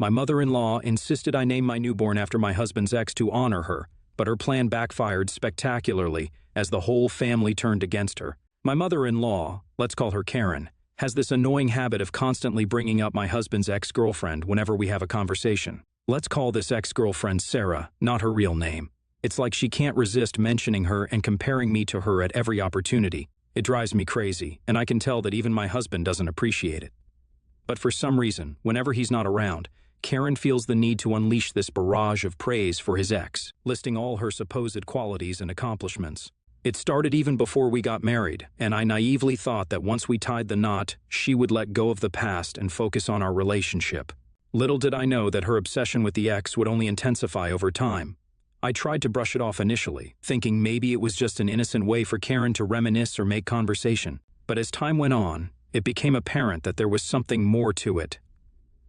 My mother-in-law insisted I name my newborn after my husband's ex to honor her, but her plan backfired spectacularly as the whole family turned against her. My mother-in-law, let's call her Karen, has this annoying habit of constantly bringing up my husband's ex-girlfriend whenever we have a conversation. Let's call this ex-girlfriend Sarah, not her real name. It's like she can't resist mentioning her and comparing me to her at every opportunity. It drives me crazy, and I can tell that even my husband doesn't appreciate it. But for some reason, whenever he's not around, Karen feels the need to unleash this barrage of praise for his ex, listing all her supposed qualities and accomplishments. It started even before we got married, and I naively thought that once we tied the knot, she would let go of the past and focus on our relationship. Little did I know that her obsession with the ex would only intensify over time. I tried to brush it off initially, thinking maybe it was just an innocent way for Karen to reminisce or make conversation. But as time went on, it became apparent that there was something more to it.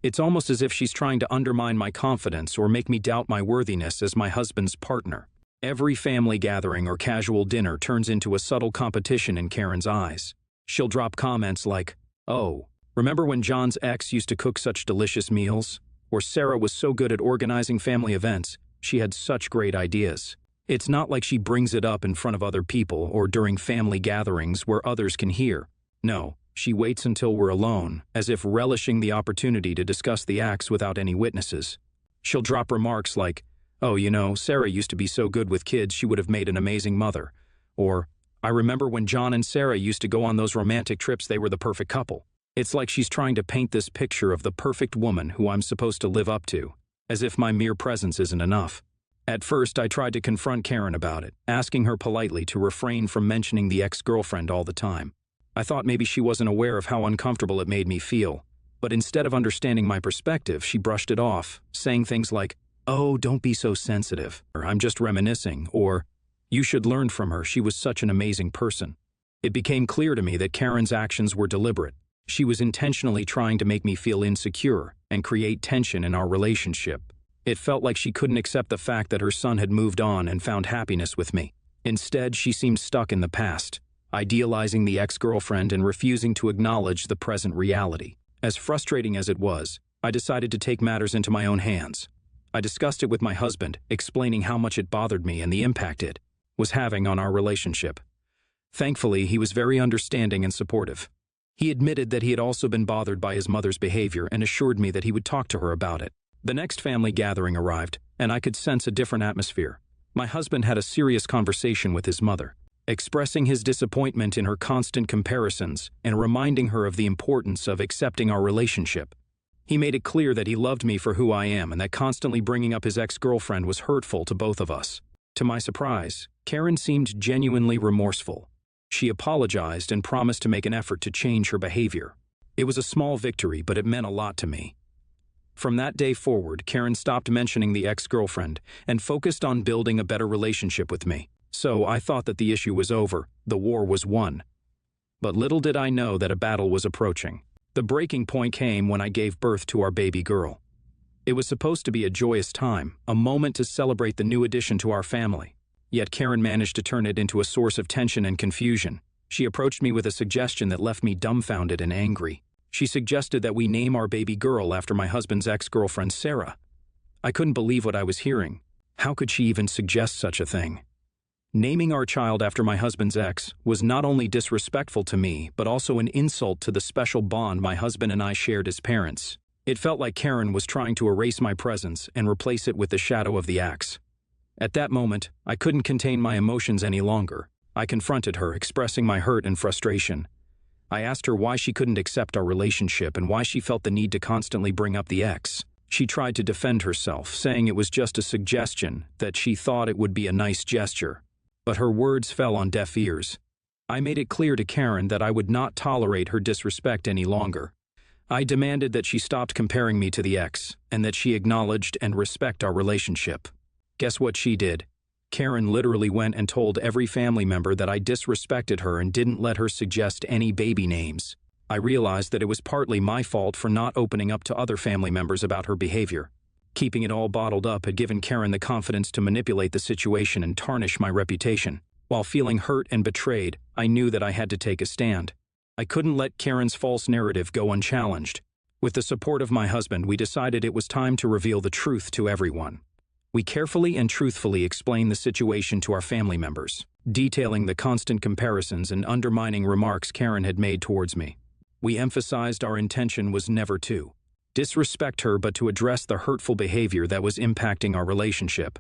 It's almost as if she's trying to undermine my confidence or make me doubt my worthiness as my husband's partner. Every family gathering or casual dinner turns into a subtle competition in Karen's eyes. She'll drop comments like, "Oh, remember when John's ex used to cook such delicious meals?" Or Sarah was so good at organizing family events. She had such great ideas. It's not like she brings it up in front of other people or during family gatherings where others can hear. No, she waits until we're alone, as if relishing the opportunity to discuss the acts without any witnesses. She'll drop remarks like, "Oh, you know, Sarah used to be so good with kids, she would have made an amazing mother." Or, "I remember when John and Sarah used to go on those romantic trips, they were the perfect couple." It's like she's trying to paint this picture of the perfect woman who I'm supposed to live up to, as if my mere presence isn't enough. At first, I tried to confront Karen about it, asking her politely to refrain from mentioning the ex-girlfriend all the time. I thought maybe she wasn't aware of how uncomfortable it made me feel, but instead of understanding my perspective, she brushed it off, saying things like, "Oh, don't be so sensitive," or "I'm just reminiscing," or "You should learn from her, she was such an amazing person." It became clear to me that Karen's actions were deliberate. She was intentionally trying to make me feel insecure and create tension in our relationship. It felt like she couldn't accept the fact that her son had moved on and found happiness with me. Instead, she seemed stuck in the past, idealizing the ex-girlfriend and refusing to acknowledge the present reality. As frustrating as it was, I decided to take matters into my own hands. I discussed it with my husband, explaining how much it bothered me and the impact it was having on our relationship. Thankfully, he was very understanding and supportive. He admitted that he had also been bothered by his mother's behavior and assured me that he would talk to her about it. The next family gathering arrived, and I could sense a different atmosphere. My husband had a serious conversation with his mother, expressing his disappointment in her constant comparisons and reminding her of the importance of accepting our relationship. He made it clear that he loved me for who I am and that constantly bringing up his ex-girlfriend was hurtful to both of us. To my surprise, Karen seemed genuinely remorseful. She apologized and promised to make an effort to change her behavior. It was a small victory, but it meant a lot to me. From that day forward, Karen stopped mentioning the ex-girlfriend and focused on building a better relationship with me. So I thought that the issue was over, the war was won. But little did I know that a battle was approaching. The breaking point came when I gave birth to our baby girl. It was supposed to be a joyous time, a moment to celebrate the new addition to our family. Yet Karen managed to turn it into a source of tension and confusion. She approached me with a suggestion that left me dumbfounded and angry. She suggested that we name our baby girl after my husband's ex-girlfriend, Sarah. I couldn't believe what I was hearing. How could she even suggest such a thing? Naming our child after my husband's ex was not only disrespectful to me, but also an insult to the special bond my husband and I shared as parents. It felt like Karen was trying to erase my presence and replace it with the shadow of the ex. At that moment, I couldn't contain my emotions any longer. I confronted her, expressing my hurt and frustration. I asked her why she couldn't accept our relationship and why she felt the need to constantly bring up the ex. She tried to defend herself, saying it was just a suggestion, that she thought it would be a nice gesture. But her words fell on deaf ears. I made it clear to Karen that I would not tolerate her disrespect any longer. I demanded that she stopped comparing me to the ex, and that she acknowledged and respect our relationship. Guess what she did? Karen literally went and told every family member that I disrespected her and didn't let her suggest any baby names. I realized that it was partly my fault for not opening up to other family members about her behavior. Keeping it all bottled up had given Karen the confidence to manipulate the situation and tarnish my reputation. While feeling hurt and betrayed, I knew that I had to take a stand. I couldn't let Karen's false narrative go unchallenged. With the support of my husband, we decided it was time to reveal the truth to everyone. We carefully and truthfully explained the situation to our family members, detailing the constant comparisons and undermining remarks Karen had made towards me. We emphasized our intention was never to disrespect her, but to address the hurtful behavior that was impacting our relationship.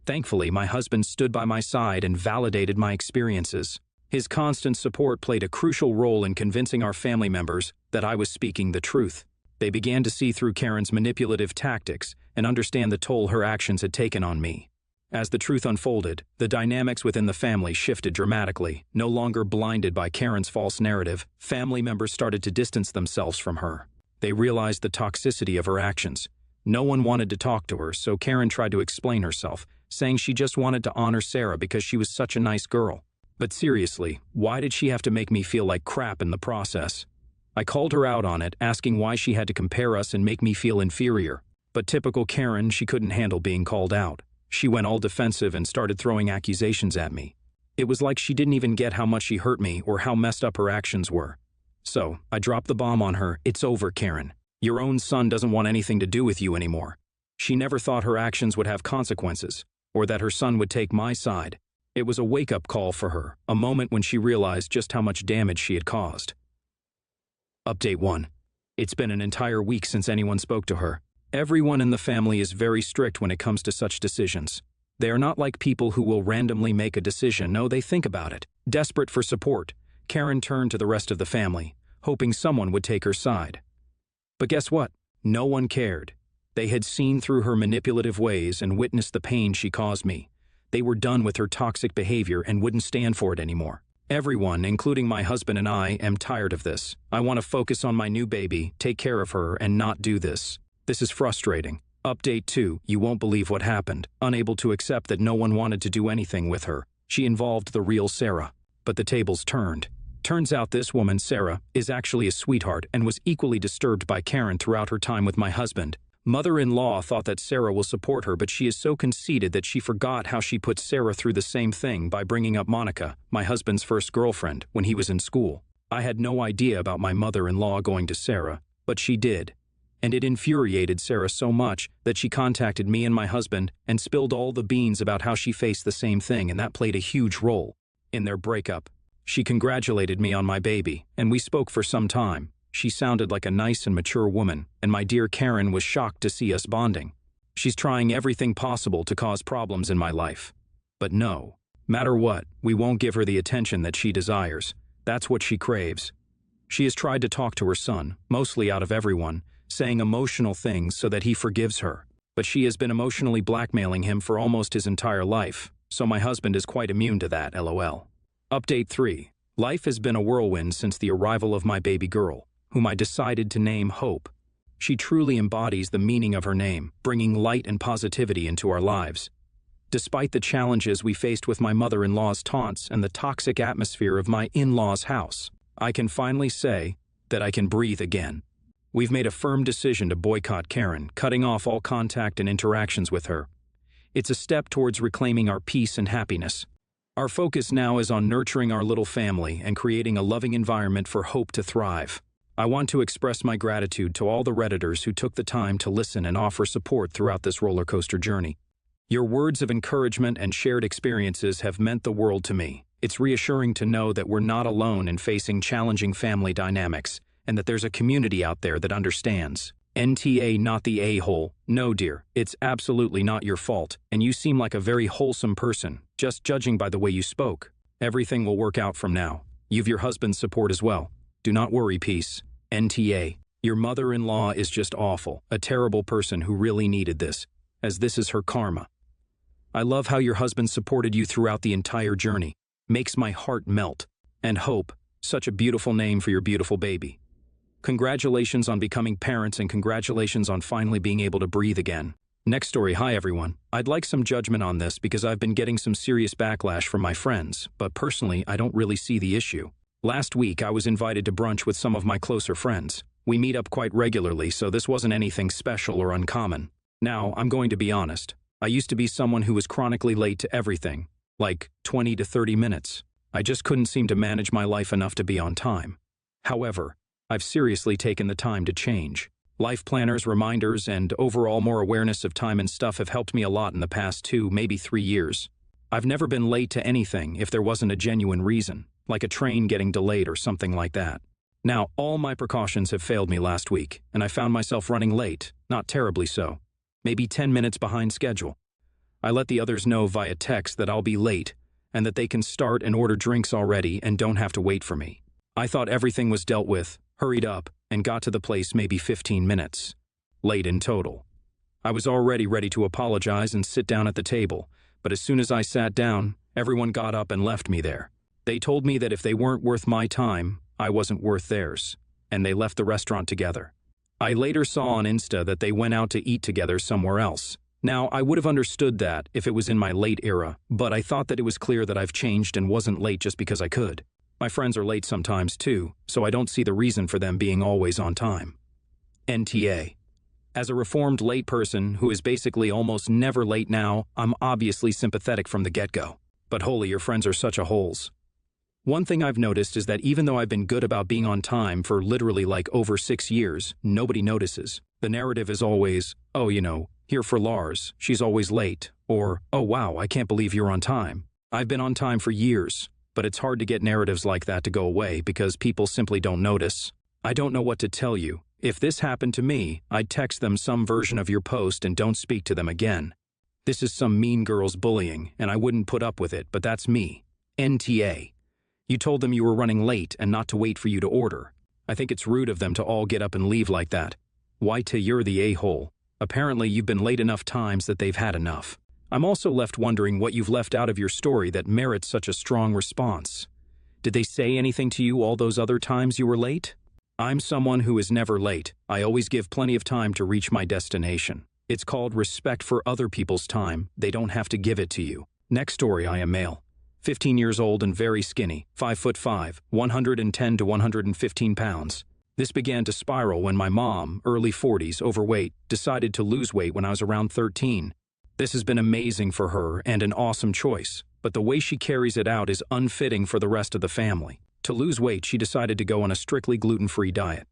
Thankfully, my husband stood by my side and validated my experiences. His constant support played a crucial role in convincing our family members that I was speaking the truth. They began to see through Karen's manipulative tactics and understand the toll her actions had taken on me. As the truth unfolded, the dynamics within the family shifted dramatically. No longer blinded by Karen's false narrative, family members started to distance themselves from her. They realized the toxicity of her actions. No one wanted to talk to her, so Karen tried to explain herself, saying she just wanted to honor Sarah because she was such a nice girl. But seriously, why did she have to make me feel like crap in the process? I called her out on it, asking why she had to compare us and make me feel inferior. But typical Karen, she couldn't handle being called out. She went all defensive and started throwing accusations at me. It was like she didn't even get how much she hurt me or how messed up her actions were. So, I dropped the bomb on her. It's over, Karen. Your own son doesn't want anything to do with you anymore. She never thought her actions would have consequences, or that her son would take my side. It was a wake-up call for her, a moment when she realized just how much damage she had caused. Update 1. It's been an entire week since anyone spoke to her. Everyone in the family is very strict when it comes to such decisions. They are not like people who will randomly make a decision. No, they think about it. Desperate for support, Karen turned to the rest of the family, hoping someone would take her side. But guess what? No one cared. They had seen through her manipulative ways and witnessed the pain she caused me. They were done with her toxic behavior and wouldn't stand for it anymore. Everyone, including my husband and I, am tired of this. I want to focus on my new baby, take care of her, and not do this. This is frustrating. Update 2. You won't believe what happened. Unable to accept that no one wanted to do anything with her, she involved the real Sarah. But the tables turned. Turns out this woman, Sarah, is actually a sweetheart and was equally disturbed by Karen throughout her time with my husband. Mother-in-law thought that Sarah will support her, but she is so conceited that she forgot how she put Sarah through the same thing by bringing up Monica, my husband's first girlfriend, when he was in school. I had no idea about my mother-in-law going to Sarah, but she did. And it infuriated Sarah so much that she contacted me and my husband and spilled all the beans about how she faced the same thing, and that played a huge role in their breakup. She congratulated me on my baby, and we spoke for some time. She sounded like a nice and mature woman, and my dear Karen was shocked to see us bonding. She's trying everything possible to cause problems in my life. But no matter what, we won't give her the attention that she desires. That's what she craves. She has tried to talk to her son, mostly out of everyone, saying emotional things so that he forgives her. But she has been emotionally blackmailing him for almost his entire life, so my husband is quite immune to that, LOL. Update 3. Life has been a whirlwind since the arrival of my baby girl, whom I decided to name Hope. She truly embodies the meaning of her name, bringing light and positivity into our lives. Despite the challenges we faced with my mother-in-law's taunts and the toxic atmosphere of my in-laws' house, I can finally say that I can breathe again. We've made a firm decision to boycott Karen, cutting off all contact and interactions with her. It's a step towards reclaiming our peace and happiness. Our focus now is on nurturing our little family and creating a loving environment for Hope to thrive. I want to express my gratitude to all the Redditors who took the time to listen and offer support throughout this roller coaster journey. Your words of encouragement and shared experiences have meant the world to me. It's reassuring to know that we're not alone in facing challenging family dynamics, and that there's a community out there that understands. NTA, not the a-hole. No, dear, it's absolutely not your fault, and you seem like a very wholesome person, just judging by the way you spoke. Everything will work out from now. You've your husband's support as well. Do not worry, peace. NTA, your mother-in-law is just awful, a terrible person who really needed this, as this is her karma. I love how your husband supported you throughout the entire journey. Makes my heart melt. And Hope, such a beautiful name for your beautiful baby. Congratulations on becoming parents, and congratulations on finally being able to breathe again. Next story. Hi everyone. I'd like some judgment on this because I've been getting some serious backlash from my friends, but personally I don't really see the issue. Last week I was invited to brunch with some of my closer friends. We meet up quite regularly, so this wasn't anything special or uncommon. Now, I'm going to be honest. I used to be someone who was chronically late to everything, like 20 to 30 minutes. I just couldn't seem to manage my life enough to be on time. However, I've seriously taken the time to change. Life planners, reminders, and overall more awareness of time and stuff have helped me a lot in the past 2, maybe 3 years. I've never been late to anything if there wasn't a genuine reason, like a train getting delayed or something like that. Now, all my precautions have failed me last week, and I found myself running late, not terribly so. Maybe 10 minutes behind schedule. I let the others know via text that I'll be late, and that they can start and order drinks already and don't have to wait for me. I thought everything was dealt with, hurried up, and got to the place maybe 15 minutes. Late in total. I was already ready to apologize and sit down at the table, but as soon as I sat down, everyone got up and left me there. They told me that if they weren't worth my time, I wasn't worth theirs, and they left the restaurant together. I later saw on Insta that they went out to eat together somewhere else. Now, I would have understood that if it was in my late era, but I thought that it was clear that I've changed and wasn't late just because I could. My friends are late sometimes too, so I don't see the reason for them being always on time. NTA. As a reformed late person who is basically almost never late now, I'm obviously sympathetic from the get-go. But holy, your friends are such a holes. One thing I've noticed is that even though I've been good about being on time for literally like over 6 years, nobody notices. The narrative is always, oh, here for Lars, she's always late, or, oh wow, I can't believe you're on time. I've been on time for years, but it's hard to get narratives like that to go away because people simply don't notice. I don't know what to tell you. If this happened to me, I'd text them some version of your post and don't speak to them again. This is some mean girls bullying, and I wouldn't put up with it, but that's me. NTA. You told them you were running late and not to wait for you to order. I think it's rude of them to all get up and leave like that. Why you're the a-hole? Apparently you've been late enough times that they've had enough. I'm also left wondering what you've left out of your story that merits such a strong response. Did they say anything to you all those other times you were late? I'm someone who is never late. I always give plenty of time to reach my destination. It's called respect for other people's time. They don't have to give it to you. Next story. I am male. 15 years old and very skinny, 5'5", 110 to 115 pounds. This began to spiral when my mom, early 40s, overweight, decided to lose weight when I was around 13. This has been amazing for her and an awesome choice, but the way she carries it out is unfitting for the rest of the family. To lose weight, she decided to go on a strictly gluten-free diet.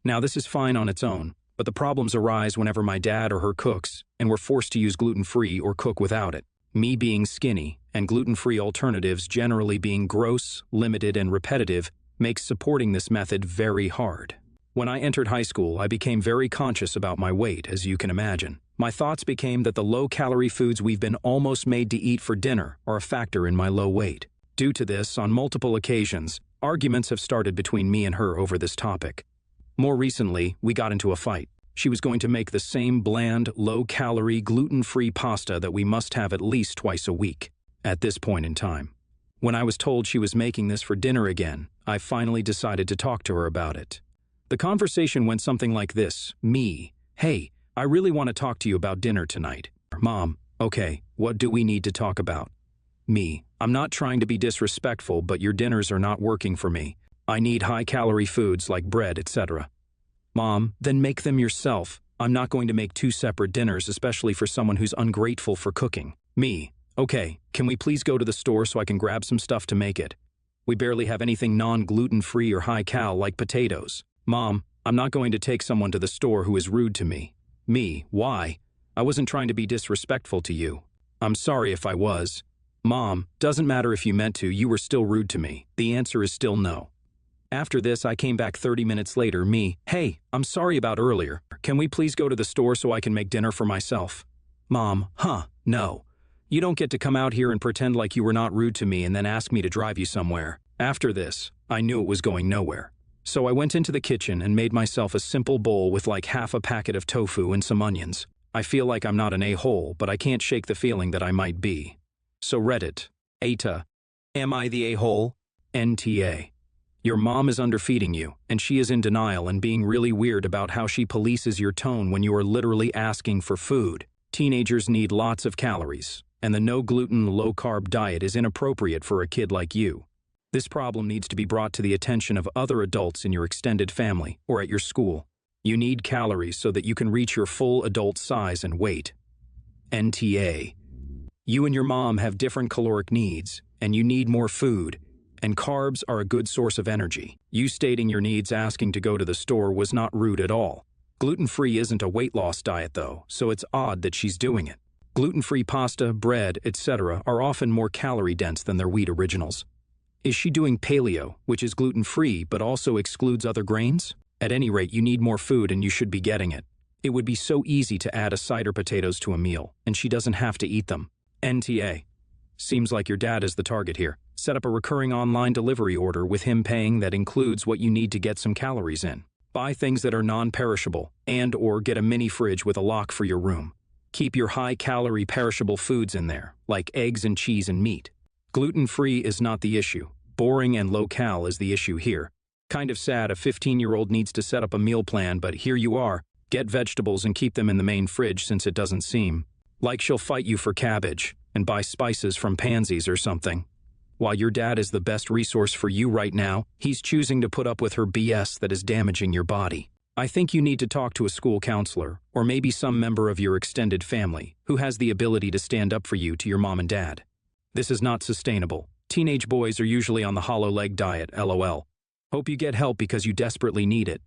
Now, this is fine on its own, but the problems arise whenever my dad or her cooks, and we're forced to use gluten-free or cook without it. Me being skinny, and gluten-free alternatives generally being gross, limited, and repetitive, makes supporting this method very hard. When I entered high school, I became very conscious about my weight, as you can imagine. My thoughts became that the low-calorie foods we've been almost made to eat for dinner are a factor in my low weight. Due to this, on multiple occasions, arguments have started between me and her over this topic. More recently, we got into a fight. She was going to make the same bland, low-calorie, gluten-free pasta that we must have at least twice a week. At this point in time, when I was told she was making this for dinner again, I finally decided to talk to her about it. The conversation went something like this. Me: hey, I really want to talk to you about dinner tonight. Mom: okay, what do we need to talk about? Me: I'm not trying to be disrespectful, but your dinners are not working for me. I need high-calorie foods like bread, etc. Mom: then make them yourself. I'm not going to make 2 separate dinners, especially for someone who's ungrateful for cooking. Me: okay, can we please go to the store so I can grab some stuff to make it? We barely have anything non-gluten-free or high-cal like potatoes. Mom: I'm not going to take someone to the store who is rude to me. Me: why? I wasn't trying to be disrespectful to you. I'm sorry if I was. Mom: doesn't matter if you meant to, you were still rude to me. The answer is still no. After this, I came back 30 minutes later. Me: hey, I'm sorry about earlier. Can we please go to the store so I can make dinner for myself? Mom: no. You don't get to come out here and pretend like you were not rude to me and then ask me to drive you somewhere. After this, I knew it was going nowhere. So I went into the kitchen and made myself a simple bowl with like half a packet of tofu and some onions. I feel like I'm not an a-hole, but I can't shake the feeling that I might be. So Reddit: Eta, am I the a-hole? NTA. Your mom is underfeeding you, and she is in denial and being really weird about how she polices your tone when you are literally asking for food. Teenagers need lots of calories, and the no-gluten, low-carb diet is inappropriate for a kid like you. This problem needs to be brought to the attention of other adults in your extended family or at your school. You need calories so that you can reach your full adult size and weight. NTA. You and your mom have different caloric needs, and you need more food. And carbs are a good source of energy. You stating your needs asking to go to the store was not rude at all. Gluten-free isn't a weight loss diet though, so it's odd that she's doing it. Gluten-free pasta, bread, etc. are often more calorie-dense than their wheat originals. Is she doing paleo, which is gluten-free but also excludes other grains? At any rate, you need more food and you should be getting it. It would be so easy to add a side or potatoes to a meal, and she doesn't have to eat them. NTA. Seems like your dad is the target here. Set up a recurring online delivery order with him paying that includes what you need to get some calories in. Buy things that are non-perishable and/or get a mini fridge with a lock for your room. Keep your high-calorie perishable foods in there, like eggs and cheese and meat. Gluten-free is not the issue. Boring and low-cal is the issue here. Kind of sad a 15-year-old needs to set up a meal plan, but here you are. Get vegetables and keep them in the main fridge since it doesn't seem like she'll fight you for cabbage and buy spices from Pansies or something. While your dad is the best resource for you right now, he's choosing to put up with her BS that is damaging your body. I think you need to talk to a school counselor, or maybe some member of your extended family, who has the ability to stand up for you to your mom and dad. This is not sustainable. Teenage boys are usually on the hollow leg diet, LOL. Hope you get help because you desperately need it.